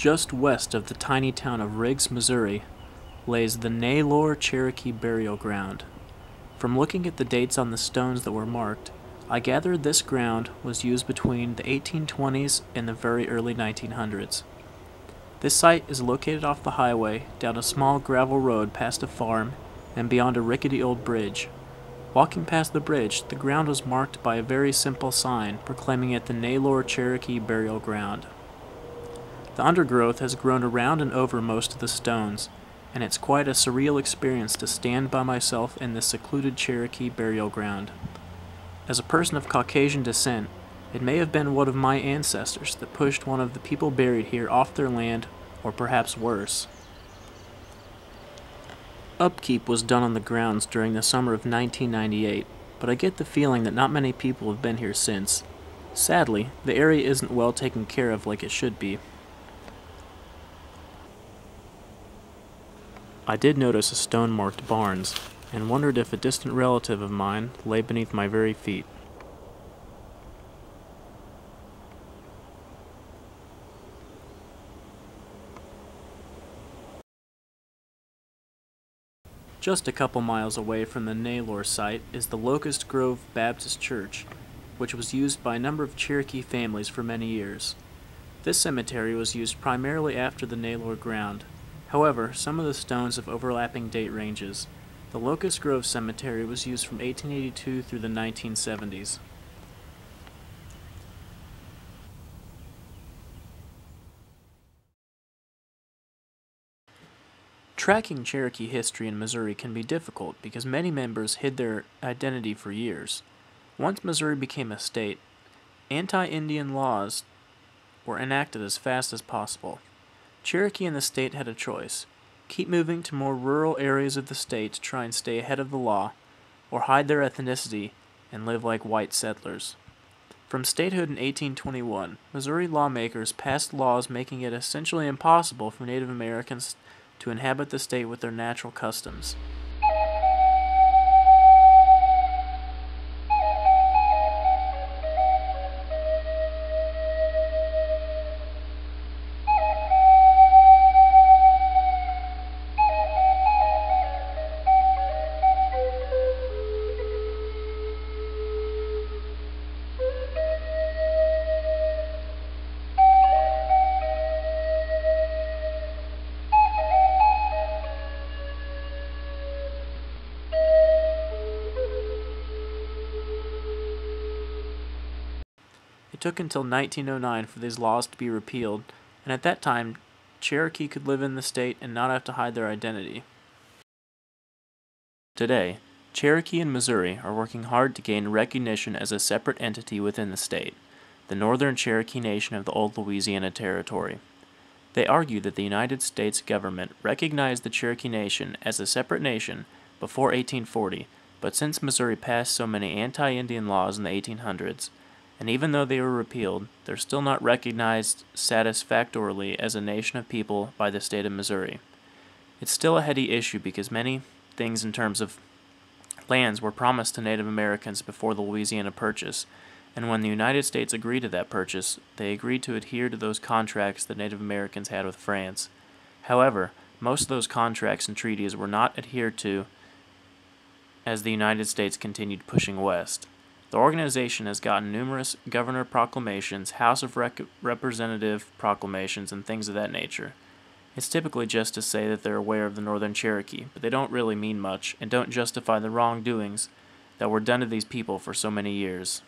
Just west of the tiny town of Riggs, Missouri, lays the Naylor Cherokee Burial Ground. From looking at the dates on the stones that were marked, I gathered this ground was used between the 1820s and the very early 1900s. This site is located off the highway, down a small gravel road past a farm, and beyond a rickety old bridge. Walking past the bridge, the ground was marked by a very simple sign proclaiming it the Naylor Cherokee Burial Ground. The undergrowth has grown around and over most of the stones, and it's quite a surreal experience to stand by myself in this secluded Cherokee burial ground. As a person of Caucasian descent, it may have been one of my ancestors that pushed one of the people buried here off their land, or perhaps worse. Upkeep was done on the grounds during the summer of 1998, but I get the feeling that not many people have been here since. Sadly, the area isn't well taken care of like it should be. I did notice a stone-marked barns, and wondered if a distant relative of mine lay beneath my very feet. Just a couple miles away from the Naylor site is the Locust Grove Baptist Church, which was used by a number of Cherokee families for many years. This cemetery was used primarily after the Naylor ground. However, some of the stones have overlapping date ranges. The Locust Grove Cemetery was used from 1882 through the 1970s. Tracking Cherokee history in Missouri can be difficult because many members hid their identity for years. Once Missouri became a state, anti-Indian laws were enacted as fast as possible. Cherokee and the state had a choice: keep moving to more rural areas of the state to try and stay ahead of the law, or hide their ethnicity and live like white settlers. From statehood in 1821, Missouri lawmakers passed laws making it essentially impossible for Native Americans to inhabit the state with their natural customs. It took until 1909 for these laws to be repealed, and at that time, Cherokee could live in the state and not have to hide their identity. Today, Cherokee and Missouri are working hard to gain recognition as a separate entity within the state, the Northern Cherokee Nation of the old Louisiana Territory. They argue that the United States government recognized the Cherokee Nation as a separate nation before 1840, but since Missouri passed so many anti-Indian laws in the 1800s, and even though they were repealed, they're still not recognized satisfactorily as a nation of people by the state of Missouri. It's still a heady issue because many things in terms of lands were promised to Native Americans before the Louisiana Purchase, and when the United States agreed to that purchase, they agreed to adhere to those contracts that Native Americans had with France. However, most of those contracts and treaties were not adhered to as the United States continued pushing west. The organization has gotten numerous governor proclamations, House of Representative proclamations, and things of that nature. It's typically just to say that they're aware of the Northern Cherokee, but they don't really mean much and don't justify the wrongdoings that were done to these people for so many years.